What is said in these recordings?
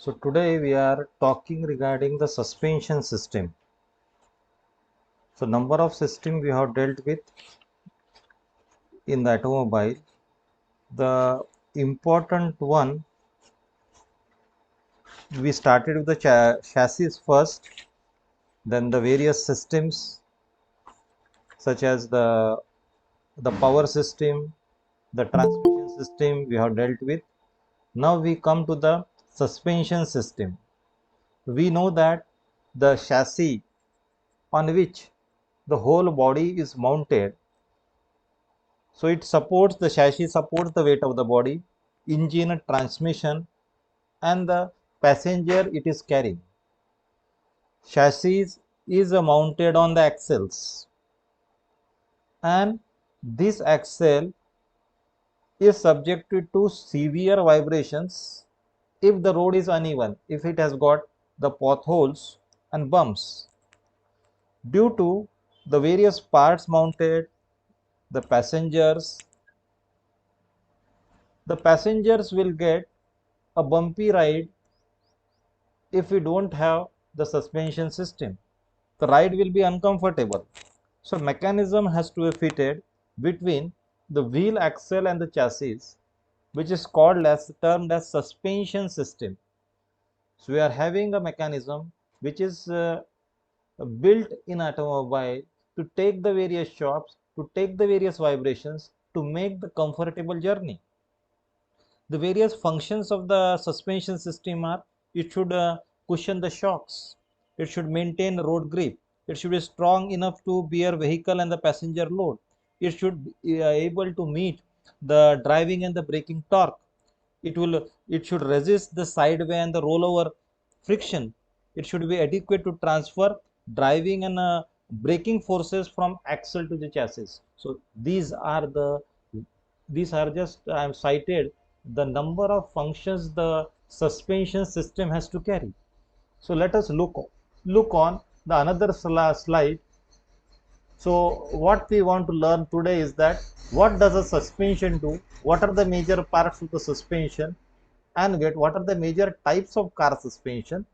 So today we are talking regarding the suspension system. So number of system we have dealt with in the automobile. The important one, we started with the chassis first, then the various systems such as the power system, the transmission system we have dealt with. Now we come to the suspension system. We know that the chassis on which the whole body is mounted. So it supports, the chassis supports the weight of the body, engine, transmission, and the passenger it is carrying. Chassis is mounted on the axles, and this axle is subjected to severe vibrations if the road is uneven, if it has got the potholes and bumps. Due to the various parts mounted, the passengers will get a bumpy ride if we don't have the suspension system. The ride will be uncomfortable. So mechanism has to be fitted between the wheel axle and the chassis, which is called as termed as suspension system. So we are having a mechanism which is built in automobile to take the various shocks, to take the various vibrations, to make the comfortable journey. The various functions of the suspension system are: it should cushion the shocks, it should maintain road grip, it should be strong enough to bear vehicle and the passenger load, it should be able to meet the driving and the braking torque, it should resist the sideway and the rollover friction, it should be adequate to transfer driving and braking forces from axle to the chassis. So these are just, I am cited the number of functions the suspension system has to carry. So let us look on the another slide. So what we want to learn today is that what does a suspension do, what are the major parts of the suspension, and what are the major types of car suspension,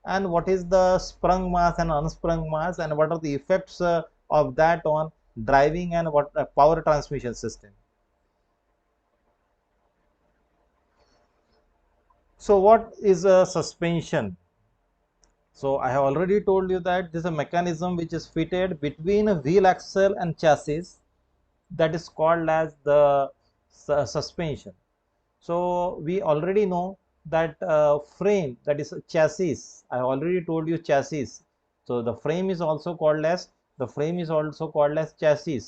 and what is the sprung mass and unsprung mass, and what are the effects of that on driving and what power transmission system. So what is a suspension? So I have already told you that this is a mechanism which is fitted between a wheel axle and chassis, that is called as the suspension. So we already know that frame, that is chassis. I have already told you chassis. So the frame is also called as chassis.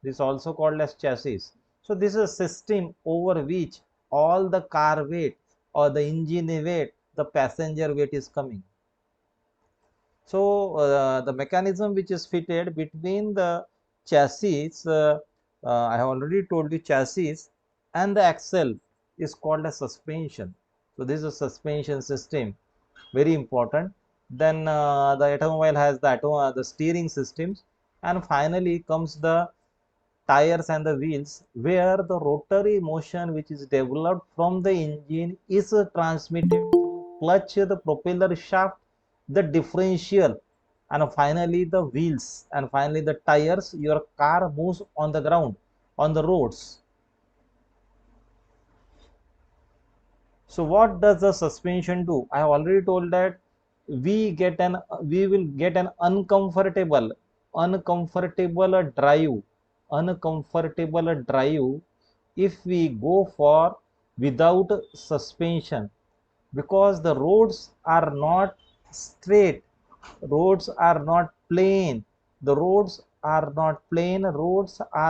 This is also called as chassis. So this is a system over which all the car weight or the engine weight, the passenger weight is coming. So the mechanism which is fitted between the chassis, I have already told you chassis, and the axle is called a suspension. So this is a suspension system, very important. Then the automobile has the steering systems, and finally comes the tires and the wheels, where the rotary motion which is developed from the engine is transmitted through clutch, the propeller shaft, the differential, and finally the wheels, and finally the tires. Your car moves on the ground, on the roads. So what does the suspension do? I have already told that we will get an uncomfortable drive if we go for without suspension, because the roads are not straight, roads are not plain, roads are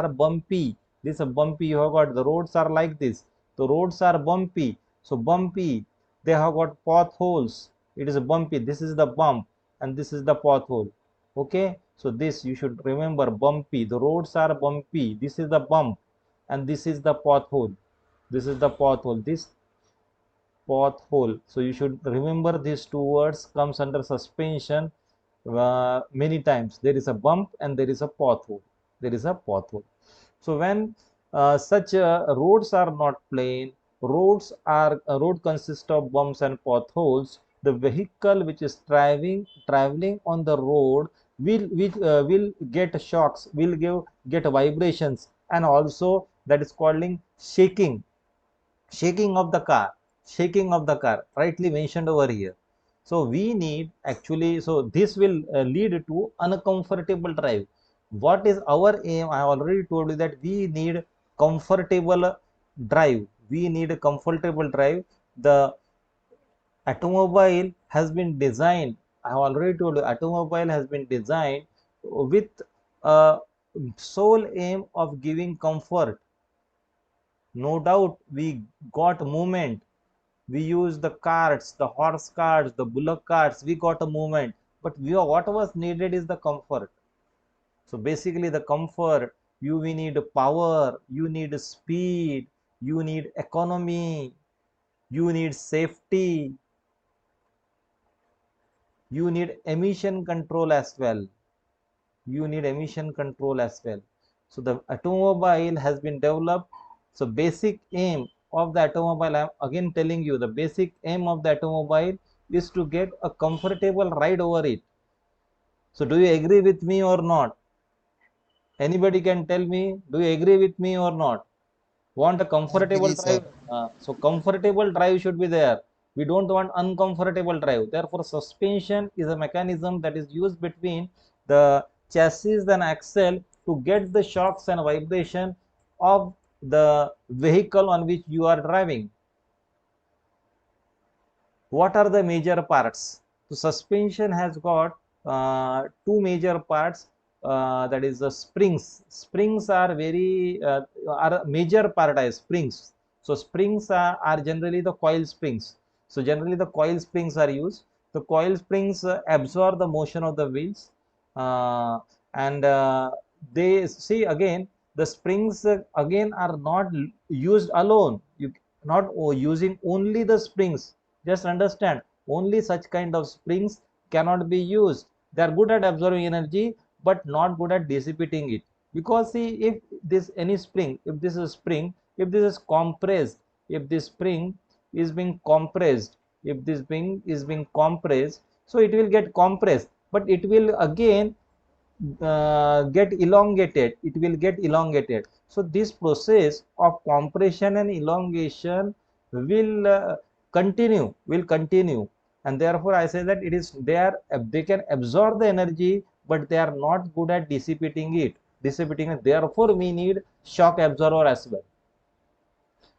bumpy. This is a bumpy, you have got the roads are like this, the roads are bumpy. So bumpy, they have got potholes, it is a bumpy, this is the bump and this is the pothole. Okay, so this you should remember, bumpy, the roads are bumpy, this is the bump and this is the pothole, this pothole. So you should remember these two words comes under suspension many times. There is a bump and there is a pothole. So when such roads are not plain, road consists of bumps and potholes. The vehicle which is traveling on the road will get shocks, will get vibrations, and also that is calling shaking of the car, rightly mentioned over here. So we need actually, so this will lead to uncomfortable drive. What is our aim? I already told you that we need comfortable drive. The automobile has been designed, I have already told you, automobile has been designed with a sole aim of giving comfort. No doubt we got movement. We use the carts, the horse carts, the bullock carts, we got a movement, but what was needed is the comfort. So basically the comfort, we need power, you need speed, you need economy, you need safety, you need emission control as well. So the automobile has been developed. So basic aim of the automobile, I am again telling you, the basic aim of the automobile is to get a comfortable ride over it. So do you agree with me or not? Anybody can tell me, do you agree with me or not? Want a comfortable Agree, sir. drive? So comfortable drive should be there. We don't want uncomfortable drive. Therefore suspension is a mechanism that is used between the chassis and axle to get the shocks and vibration of the vehicle on which you are driving. What are the major parts? So suspension has got two major parts. That is the springs. Springs are are a major part as springs. So springs are generally the coil springs. So generally the coil springs are used. The coil springs absorb the motion of the wheels, uh, and they see again the springs again are not used alone. You not using only the springs. Just understand, only such kind of springs cannot be used. They are good at absorbing energy, but not good at dissipating it. Because see, if this any spring, if this is spring, if this is compressed, if this spring is being compressed, if this spring is being compressed, so it will get compressed, but it will again get elongated. It will get elongated. So this process of compression and elongation will continue, and therefore I say that it is they can absorb the energy, but they are not good at dissipating it. Therefore we need shock absorber as well.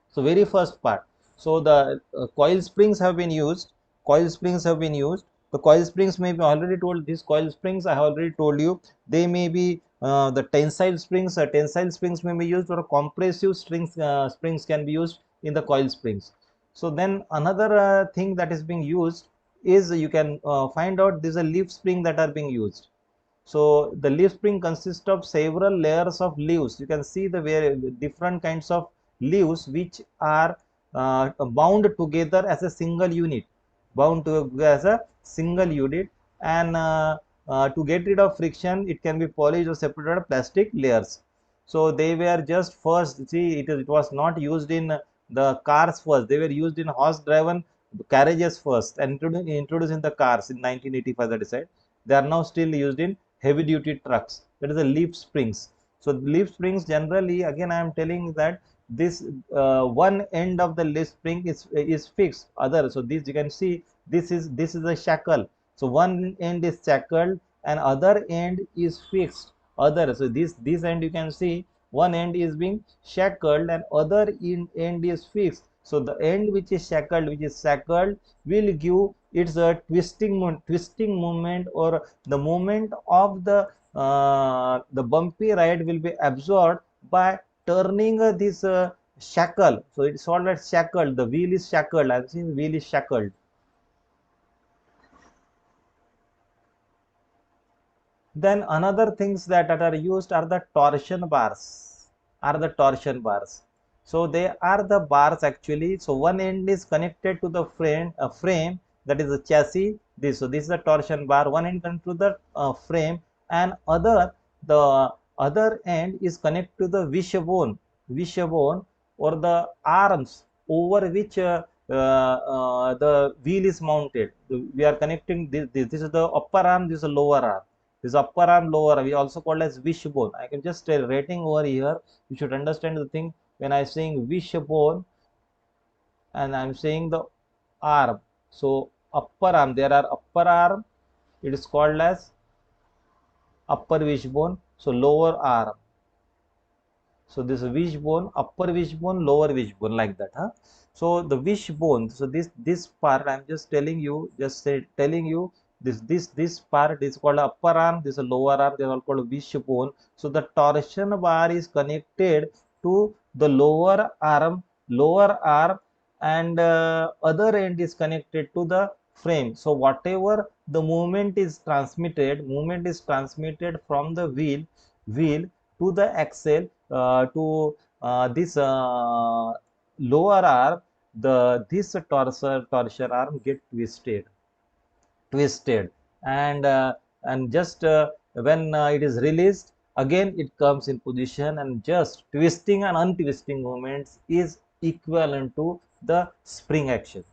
So very first part. So the coil springs have been used. Coil springs have been used. The coil springs may be already told. These coil springs I have already told you. They may be the tensile springs. Tensile springs may be used, or compressive springs can be used in the coil springs. So then another thing that is being used is, you can find out, these are leaf spring that are being used. So the leaf spring consists of several layers of leaves. You can see the very different kinds of leaves which are bound together as a single unit, and to get rid of friction, it can be polished or separated plastic layers. So they were just first, see, it was not used in the cars first. They were used in horse driven carriages first, and introduced in the cars in 1985, that is said. They are now still used in heavy duty trucks. That is the leaf springs. So leaf springs generally, again I am telling that this one end of the leaf spring is fixed. Other, so this you can see, this is a shackle. So one end is shackled and other end is fixed. Other, so this end you can see, one end is being shackled and other end is fixed. So the end which is shackled will give its a twisting movement, or the movement of the bumpy ride will be absorbed by turning this shackle. So it's called as shackled. The wheel is shackled. I've seen wheel is shackled. Then another things that are used are the torsion bars. So they are the bars actually. So one end is connected to the frame, that is the chassis. This is the torsion bar. One end connected to the frame, and the other end is connected to the wishbone or the arms. over which the wheel is mounted. We are connecting this is the upper arm, this is the lower arm. This upper arm, lower arm, we also called as wishbone. I can just rating over here. You should understand the thing when I saying wishbone and I am saying the arm. So upper arm, there are upper arm, it is called as upper wishbone. So lower arm. So this wishbone, upper wishbone, lower wishbone, like that, huh? So the wishbone. So this part I'm just telling you, telling you this part is called upper arm. This is lower arm. They are all called wishbone. So the torsion bar is connected to the lower arm, and other end is connected to the frame. So whatever the movement is transmitted from the wheel to the axle, to this lower arm, this torsion arm get twisted, and just when it is released, again it comes in position, and just twisting and untwisting movements is equivalent to the spring action.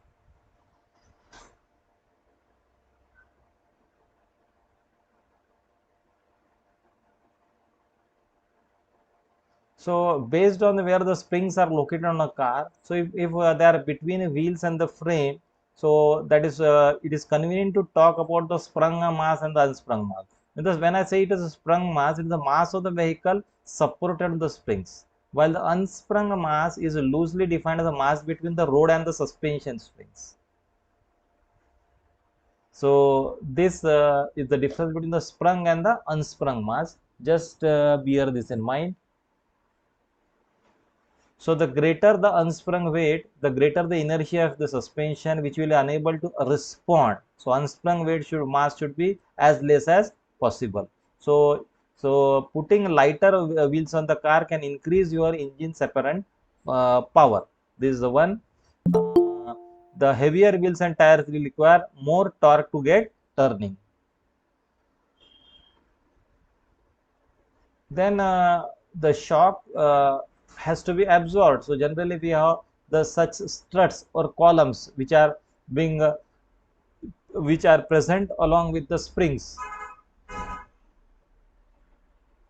So based on where the springs are located on a car, so if they are between the wheels and the frame, so that is it is convenient to talk about the sprung mass and the unsprung mass. Because when I say it is a sprung mass, it is the mass of the vehicle supported on the springs, while the unsprung mass is loosely defined as the mass between the road and the suspension springs. So this is the difference between the sprung and the unsprung mass. Just bear this in mind. So the greater the unsprung weight, the greater the inertia of the suspension, which will be unable to respond. So unsprung weight mass should be as less as possible. So putting lighter wheels on the car can increase your engine's apparent power. This is the one. The heavier wheels and tires will require more torque to get turning. Then the shock has to be absorbed. So generally we have the such struts or columns which are present along with the springs.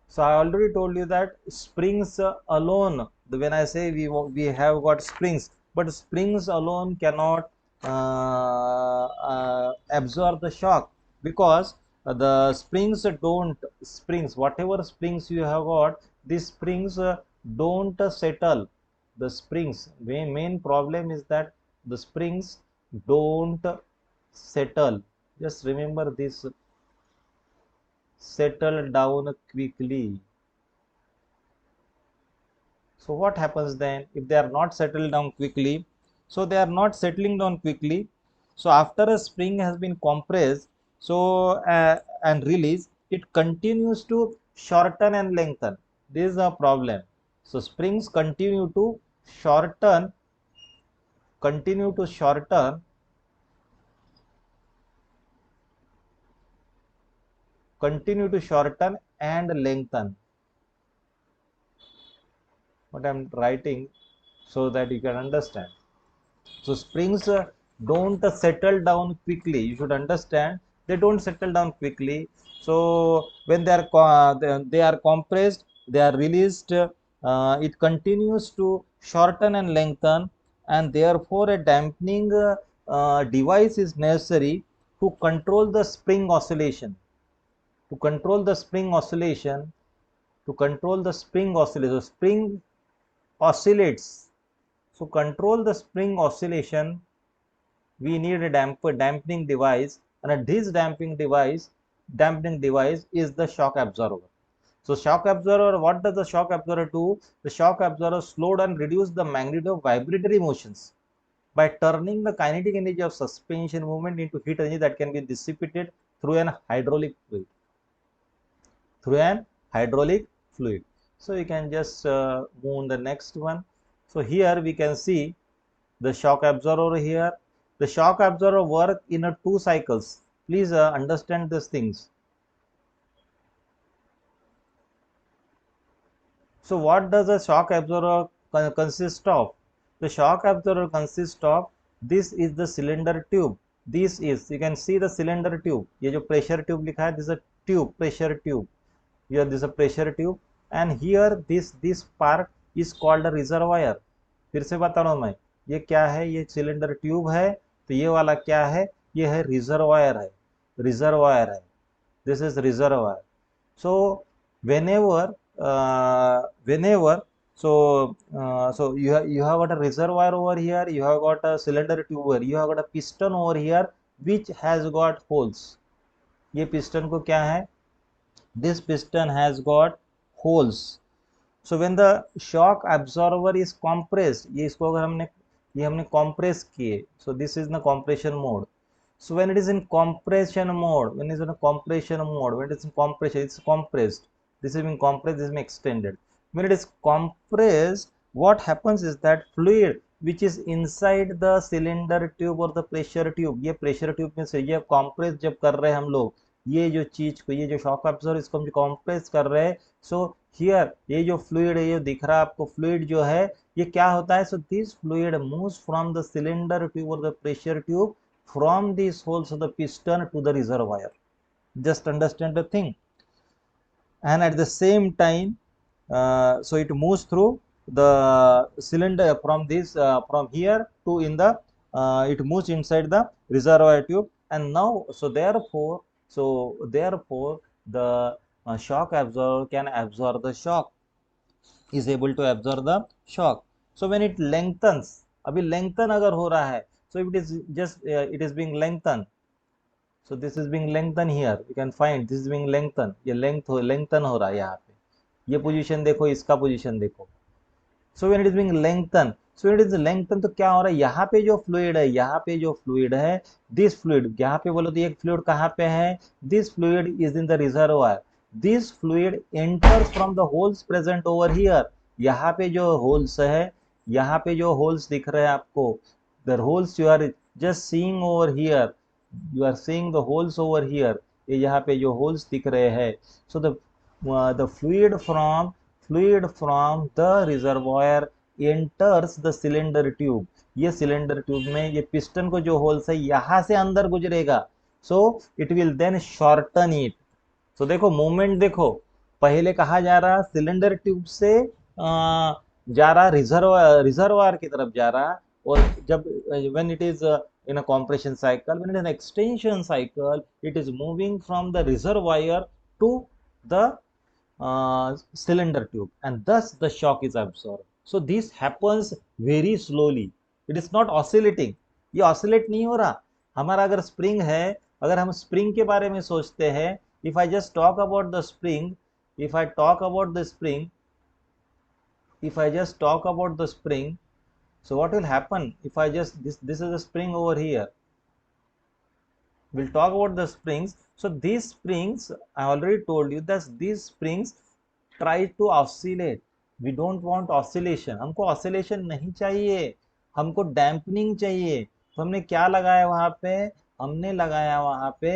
So I already told you that springs alone, when I say we have got springs, but springs alone cannot absorb the shock, because the springs, whatever springs you have got, these springs don't settle. The springs, main problem is that the springs don't settle. Just remember this, settle down quickly. So what happens then if they are not settled down quickly? So they are not settling down quickly. So after a spring has been compressed, so and released, it continues to shorten and lengthen. This is a problem. So springs shorten, continue to shorten, continue to shorten and lengthen. What I am writing so that you can understand. So springs don't settle down quickly. You should understand they don't settle down quickly. So when they are compressed, they are released. It continues to shorten and lengthen, and therefore a dampening device is necessary to control the spring oscillation. To control the spring oscillation, to control the spring oscillation. So spring oscillates. So control the spring oscillation, we need a dampening device, and this dampening device is the shock absorber. So shock absorber, what does the shock absorber do? The shock absorber slowed and reduced the magnitude of vibratory motions by turning the kinetic energy of suspension movement into heat energy that can be dissipated through an hydraulic fluid. So you can just move on the next one. So here we can see the shock absorber here. The shock absorber work in a two cycles. Please understand these things. So what does a shock absorber consist of? The shock absorber consists of, this is the cylinder tube, this is, you can see the cylinder tube, ये जो pressure tube लिखा है, this is a tube, pressure tube, here this is a pressure tube, and here this part is called a reservoir. फिर से बता रहा हूँ मैं, ये क्या है, ये सिलेंडर ट्यूब है, तो ये वाला क्या है, ये है रिजर्वायर है, रिजर्वायर है, this is reservoir. So whenever so you have got a reservoir over here, you have got a cylinder tube over, you have got a piston over here which has got holes. ये piston को क्या है, this piston has got holes. So when the shock absorber is compressed, ये इसको अगर हमने compress किए, so this is the compression mode. So when it is in compression mode, when it is in a compression mode, when it is in compression, it's compressed. This is being compressed, this is being extended. When it is compressed, what happens is that fluid which is inside the cylinder tube or the pressure tube, ये pressure tube में से ये compress जब कर रहे हैं हम लोग, ये जो चीज को, ये जो shock absorber इसको हम compress कर रहे हैं, so here ये जो fluid है, ये दिख रहा है आपको fluid जो है, ये क्या होता है, so this fluid moves from the cylinder tube or the pressure tube from these holes of the piston to the reservoir. Just understand the thing. And at the same time, so it moves through the cylinder from this from here to in the it moves inside the reservoir tube, and now therefore the shock absorber can absorb the shock, is able to absorb the shock. So when it lengthens, अभी lengthen अगर हो रहा है, so if it is just it is being lengthened, so this is being lengthened here, you can find this is being lengthened, ये lengthen हो रहा है यहाँ पे, ये पोजीशन देखो, इसका पोजीशन देखो. So when it is being lengthened, so it is lengthened, तो क्या हो रहा है, यहाँ पे जो फ्लूइड है, यहाँ पे जो फ्लूइड है, दिस फ्लूइड, यहाँ पे बोलो तो ये फ्लूइड कहाँ पे है, this fluid is in the reservoir, this fluid enters from the holes present over here, यहाँ पे जो होल्स है, यहाँ पे जो होल्स दिख रहे हैं आपको, the holes you are just seeing over here, you are seeing the holes over here, ये यहाँ पे जो होल्स दिख रहे हैं, so the fluid from the reservoir enters the cylinder tube, ये सिलेंडर ट्यूब में ये पिस्टन को जो होल्स है यहां से अंदर गुजरेगा, so it will then shorten it. So देखो मूवमेंट देखो, पहले कहा जा रहा सिलेंडर ट्यूब से जा रहा रिजर्वायर की तरफ जा रहा, और जब when it is in a compression cycle, when it is an extension cycle, it is moving from the reservoir to the cylinder tube, and thus the shock is absorbed. So this happens very slowly, it is not oscillating, ये oscillate नहीं हो रहा. हमारा अगर spring है, अगर हम spring के बारे में सोचते हैं, if I just talk about the spring, if I talk about the spring, if I just talk about the spring, so what will happen if I just this is a spring over here, we'll talk about the springs. So these springs, I already told you that these springs try to oscillate, we don't want oscillation, हमको oscillation नहीं चाहिए, हमको dampening चाहिए. तो हमने क्या लगाया वहां पे, हमने लगाया वहां पे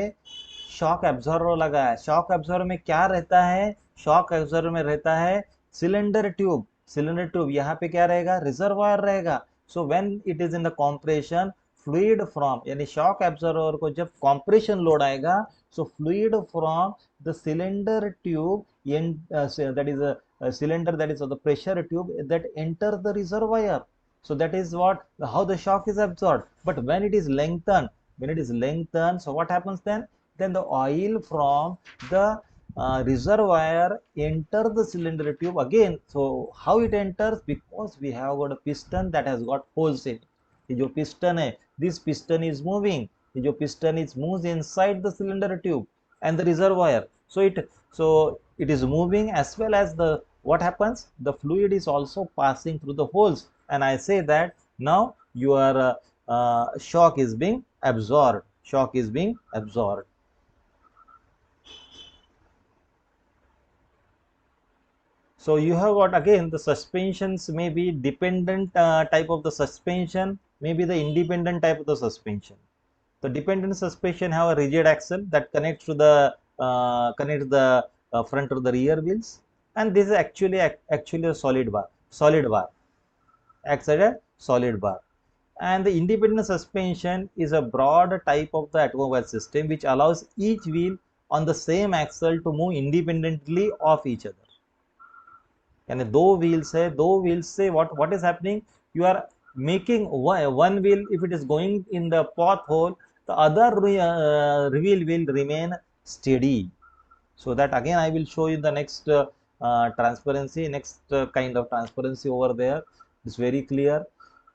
शॉक एब्जॉर्बर लगाया. शॉक एब्जॉर्बर में क्या रहता है, शॉक एब्जॉर्बर में रहता है सिलेंडर ट्यूब, सिलेंडर ट्यूब यहाँ पे क्या रहेगा, रिजर्वायर रहेगा. So when it is in the compression, fluid from, यानी शॉक एब्जॉर्बर को जब कॉम्प्रेशन लोड आएगा, so fluid from the cylinder tube that is a cylinder, that is the pressure tube that enter the reservoir. So that is what, how the shock is absorbed. But when it is lengthened, so what happens then, the oil from the reservoir enter the cylinder tube again. So how it enters, because we have got a piston that has got holes in it. ये जो piston है, this piston is moving, ये जो piston is moves inside the cylinder tube and the reservoir. So it is moving, as well as the, what happens, the fluid is also passing through the holes, and I say that now your shock is being absorbed, shock is being absorbed. So you have got again the suspensions, may be dependent type of the suspension, maybe the independent type of the suspension. The dependent suspension have a rigid axle that connects to the front or the rear wheels, and this is actually a solid bar. acts as a solid bar. And the independent suspension is a broad type of the automobile system which allows each wheel on the same axle to move independently of each other. And दो wheels say what is happening? You are making one wheel, if it is going in the pothole, the other wheel will remain steady. So that again I will show you the next transparency, next kind of transparency over there. It's very clear.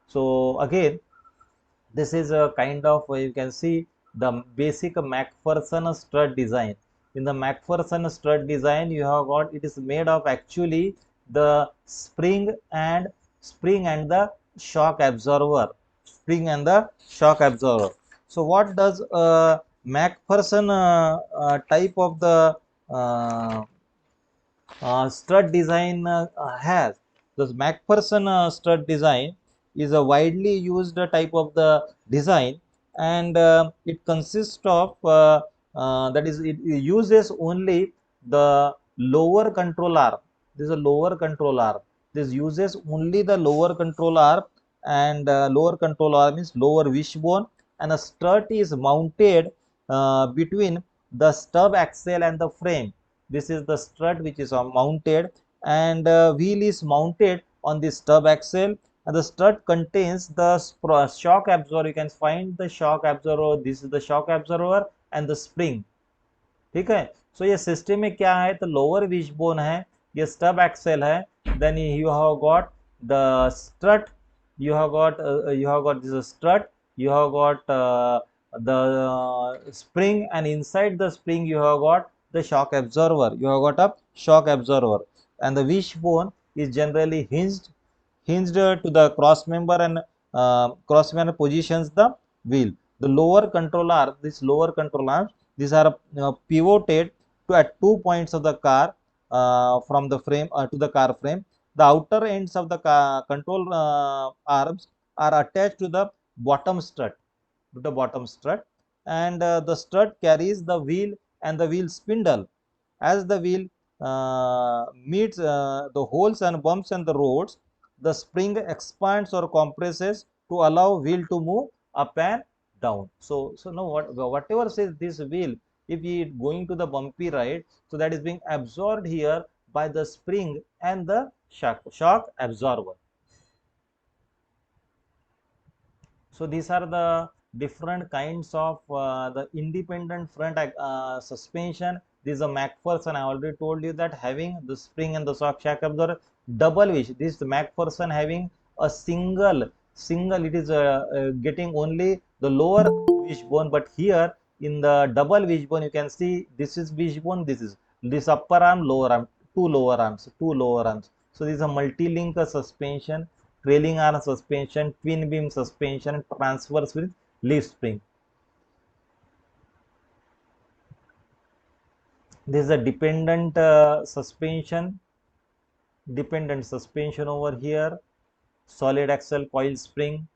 So again, this is a kind of you can see the basic MacPherson strut design. In the MacPherson strut design, you have got, it is made of actually the spring and the shock absorber. Spring and the shock absorber. So what does MacPherson type of the uh, strut design has? The MacPherson strut design is a widely used type of the design, and it consists of that is, it uses only the lower control arm. This is a lower control arm. This uses only the lower control arm, and lower control arm is lower wishbone, and a strut is mounted between the stub axle and the frame. This is the strut which is mounted, and wheel is mounted on the stub axle, and the strut contains the shock absorber. You can find the shock absorber. This is the shock absorber and the spring. ठीक है. So ये system में क्या है, तो lower wish bone है, ये stub Excel है, then you have got the strut, you have got this strut, you have got the spring, and inside the spring you have got the shock absorber. You have got a shock absorber, and the wishbone is generally hinged to the cross member, and cross member positions the wheel. The lower control arm, this lower control arm, these are pivoted to at 2 points of the car, from the frame to the car frame. The outer ends of the control arms are attached to the bottom strut, and the strut carries the wheel and the wheel spindle. As the wheel meets the holes and bumps and the roads, the spring expands or compresses to allow wheel to move up and down. So now whatever says this wheel, if it going to the bumpy ride, so that is being absorbed here by the spring and the shock absorber. So these are the different kinds of the independent front suspension. This is a MacPherson. I already told you that having the spring and the shock absorber, double wish. This MacPherson having a single. It is getting only the lower wishbone, but here in the double wishbone, you can see this is wishbone. This is this upper arm, lower arm, two lower arms. So this is a multi-link suspension, trailing arm suspension, twin beam suspension, transverse with leaf spring. This is a dependent suspension over here, solid axle coil spring,